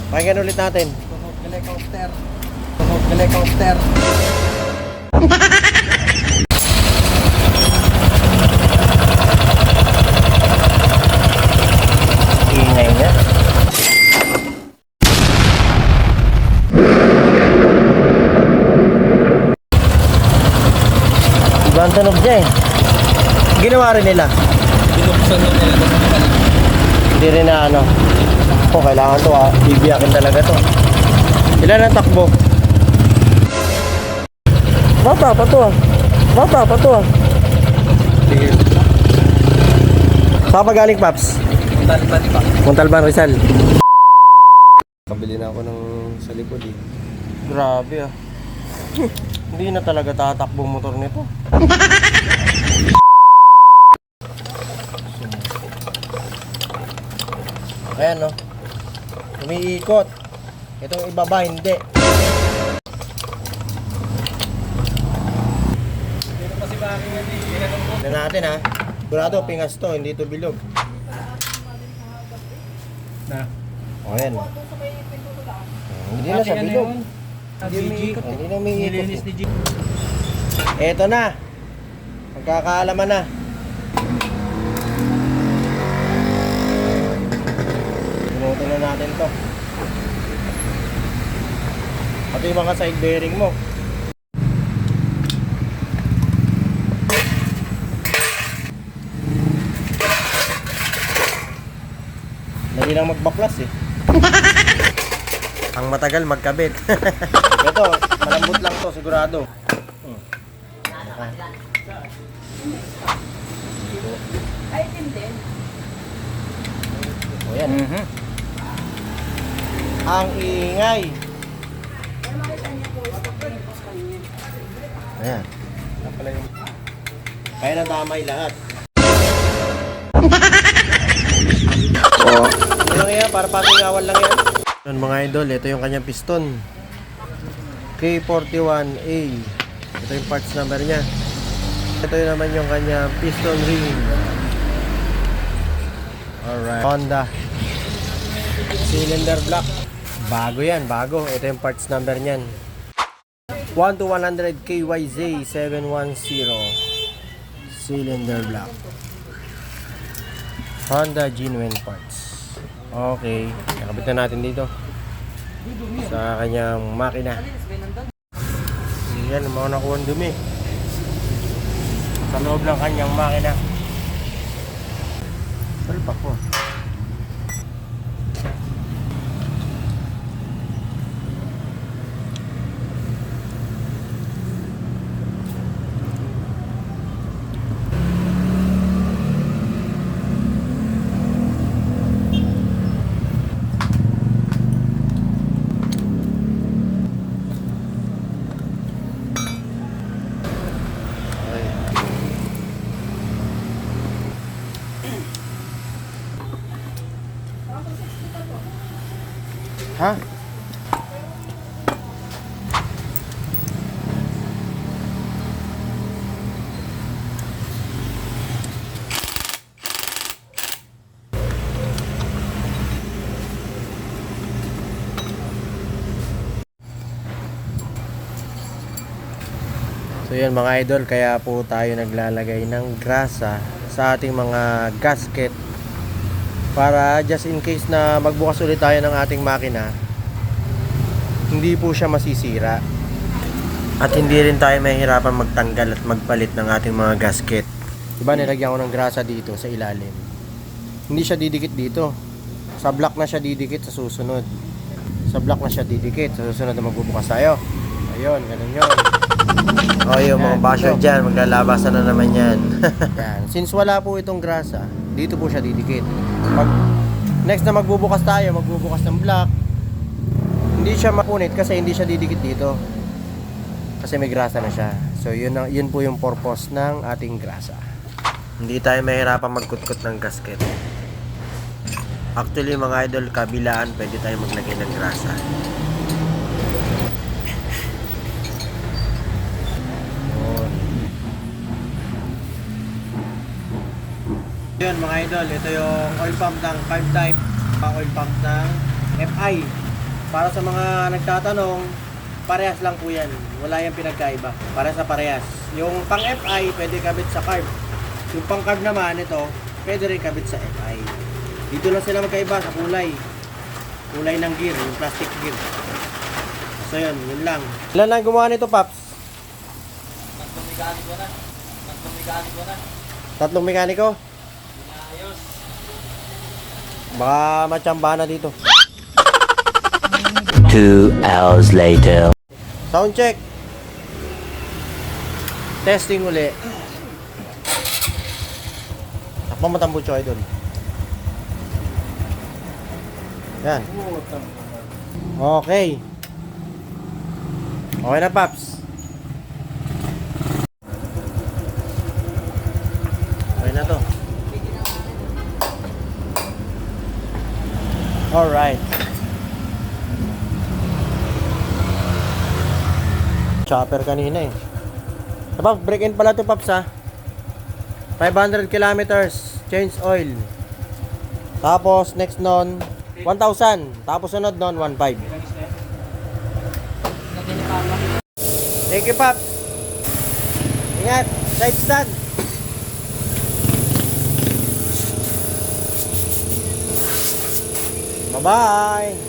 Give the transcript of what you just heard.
Pakinggan ulit natin. Tunog helicopter. Tunog helicopter. Ingay niya. Iba ang tunog niya eh. Ginawa rin nila. Binuksan na nila. Hindi rin na ano. Oh, kailangan to ah. Bibiyakin talaga to. Ilan ang takbo? Bata pa to ah. Bata pa to ah. Sige. Saan pa galing, Paps? Talban pa. Montalban, Rizal. Kabili na ako ng sa likod eh. Grabe ah. Hindi na talaga tatakbo motor nito. Ayan no. Umiikot. Itong ibaba hindi. Pero kasi bakit yan eh. Tignan natin ha. Sigurado pingas to, hindi to bilog. Na. O ayan. Hindi na siya bilog. Hindi umiikot eh. Hindi na umiikot. Nilinis ni G. Eto na. Magkakaalaman na. Pinutin na natin to. Pati yung mga side bearing mo. Dali lang magbaklas eh. Ang matagal magkabit. Ito, malambot lang to sigurado. Ay, din. O yan. Ang ingay. Ayan. Kaya nadamay lahat. Ito lang yan, para patingawan lang yan. Yan mga idol, ito yung kanyang piston. K41A. Ito yung parts number niya. Ito yun naman yung kanyang piston ring. Alright. Honda. Cylinder block. Bago yan, bago. Ito yung parts number niyan. 1 to 100 KYZ 710 cylinder block. Honda genuine parts. Okay, nakabit na natin dito sa kanyang makina. Yan, mga nakuha ng dumi sa loob ng kanyang makina. Salpak po. Ha? So yan mga idol, kaya po tayo naglalagay ng grasa sa ating mga gasket para just in case na magbukas ulit tayo ng ating makina, hindi po siya masisira at hindi rin tayo mahihirapan magtanggal at magpalit ng ating mga gasket. Diba, nilagyan ko ng grasa dito sa ilalim, hindi siya didikit dito, sa block na siya didikit sa susunod, sa block na siya didikit sa susunod na magbubukas tayo. Ayun, ganun yun. O yung mga basher dyan, maglalabasan na naman yan. Yan. Since wala po itong grasa, dito po siya didikit. Pag next na magbubukas tayo, magbubukas ng block, hindi siya mapunit kasi hindi siya didikit dito. Kasi may grasa na siya. So yun po yung purpose ng ating grasa. Hindi tayo mahirapan magkutkot ng gasket. Actually mga idol, kabilaan pwede tayo maglagay ng grasa. Yun mga idol, ito yung oil pump ng 5 type, oil pump ng FI. para sa mga nagtatanong, parehas lang po yan. Wala yung pinagkaiba. Para sa parehas. Yung pang FI, pwede kabit sa carb. Yung pang carb naman, ito, pwede rin kabit sa FI. Dito lang sila magkaiba sa kulay. Kulay ng gear, yung plastic gear. So yun lang. Ilan lang gumawa nito, Paps? Tatlong mekaniko? Baka matsamba na dito. 2 hours later. Sound check. Testing uli. Takpan mo tambucho ay doon. Yan. Okay. Okay na, Paps. Okay na to. Alright. Chopper kanina eh. Paps, break in pala to, Paps, ha. 500 kilometers, change oil. Tapos next nun 1,000. Tapos sunod nun 1,500. Thank you, Paps. Ingat, side stand. Bye-bye.